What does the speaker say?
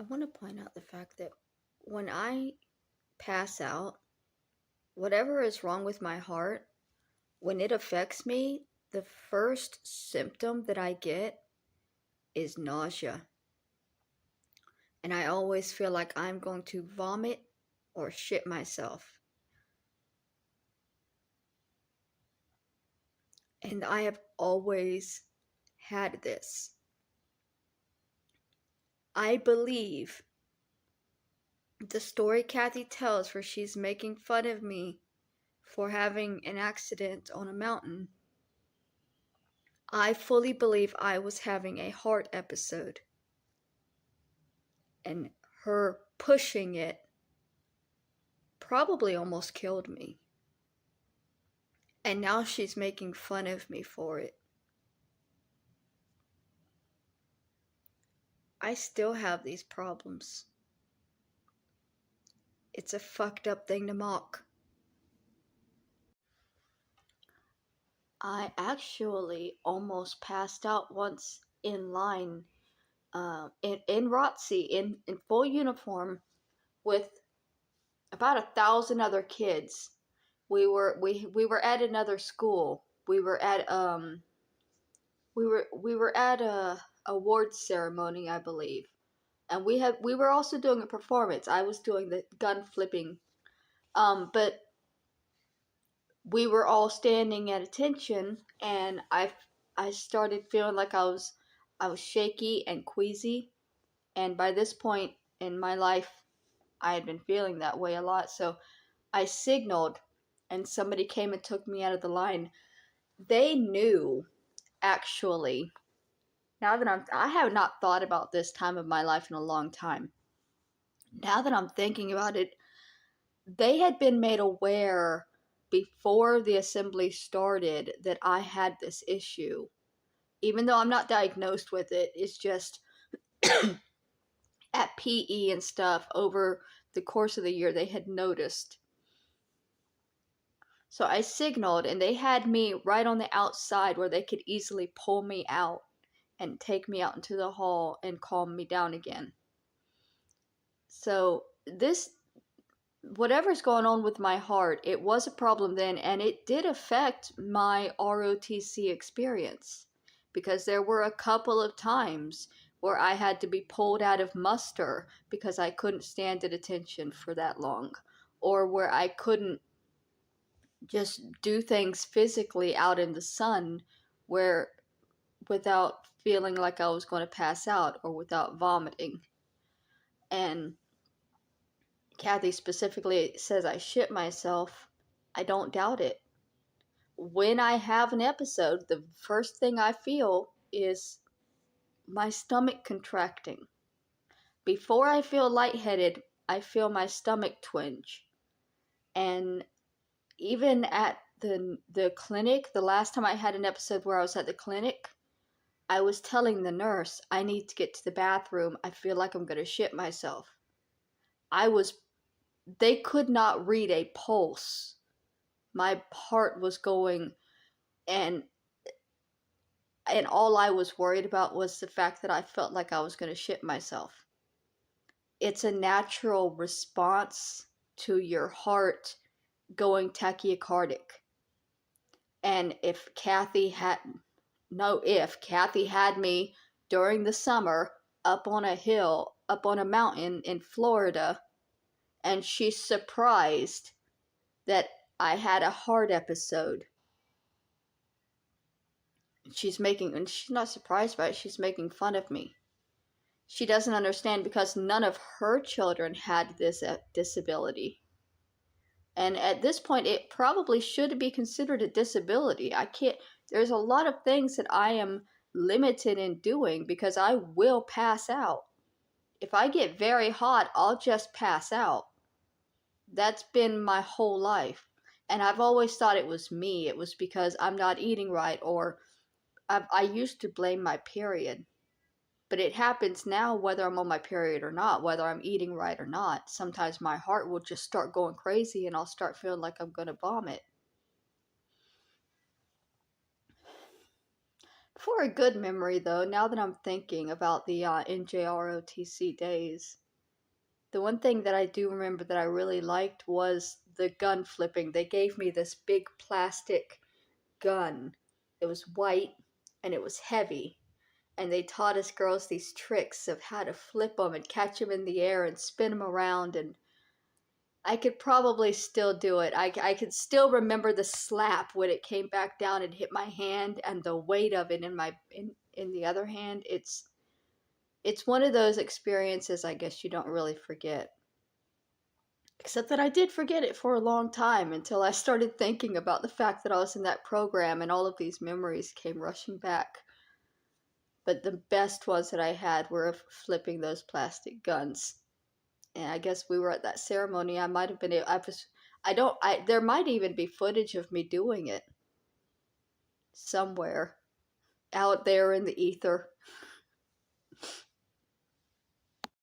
I want to point out the fact that when I pass out, whatever is wrong with my heart, when it affects me, the first symptom that I get is nausea. And I always feel like I'm going to vomit or shit myself. And I have always had this. I believe the story Kathy tells where she's making fun of me for having an accident on a mountain. I fully believe I was having a heart episode. And her pushing it probably almost killed me. And now she's making fun of me for it. I still have these problems. It's a fucked up thing to mock. I actually almost passed out once in line, in ROTC, in full uniform, with about 1,000 other kids. We were at another school. We were at a awards ceremony, I believe, and we were also doing a performance. I was doing the gun flipping, but we were all standing at attention, and I started feeling like I was shaky and queasy, and by this point in my life, I had been feeling that way a lot. So I signaled, and somebody came and took me out of the line. They knew, actually. Now that I have not thought about this time of my life in a long time. Now that I'm thinking about it, they had been made aware before the assembly started that I had this issue. Even though I'm not diagnosed with it, it's just at PE and stuff over the course of the year, they had noticed. So I signaled, and they had me right on the outside where they could easily pull me out and take me out into the hall and calm me down again. So whatever's going on with my heart, it was a problem then, and it did affect my ROTC experience, because there were a couple of times where I had to be pulled out of muster because I couldn't stand at attention for that long, or where I couldn't just do things physically out in the sun where without feeling like I was going to pass out or without vomiting. And Kathy specifically says I shit myself. I don't doubt it. When I have an episode, the first thing I feel is my stomach contracting. Before I feel lightheaded, I feel my stomach twinge. And even at the clinic, the last time I had an episode where I was at the clinic, I was telling the nurse, I need to get to the bathroom. I feel like I'm going to shit myself. They could not read a pulse. My heart was going, and all I was worried about was the fact that I felt like I was going to shit myself. It's a natural response to your heart going tachycardic. And if Kathy had me during the summer up on a hill, up on a mountain in Florida, and she's surprised that I had a heart episode, and she's not surprised by it, she's making fun of me. She doesn't understand because none of her children had this disability. And at this point, it probably should be considered a disability. There's a lot of things that I am limited in doing because I will pass out. If I get very hot, I'll just pass out. That's been my whole life. And I've always thought it was me. It was because I'm not eating right, or I used to blame my period. But it happens now whether I'm on my period or not, whether I'm eating right or not. Sometimes my heart will just start going crazy and I'll start feeling like I'm going to vomit. For a good memory, though, now that I'm thinking about the NJROTC days, the one thing that I do remember that I really liked was the gun flipping. They gave me this big plastic gun. It was white and it was heavy. And they taught us girls these tricks of how to flip them and catch them in the air and spin them around. And I could probably still do it. I could still remember the slap when it came back down and hit my hand and the weight of it in the other hand. It's one of those experiences I guess you don't really forget. Except that I did forget it for a long time until I started thinking about the fact that I was in that program and all of these memories came rushing back. But the best ones that I had were of flipping those plastic guns. And I guess we were at that ceremony. I might have been. There might even be footage of me doing it somewhere out there in the ether.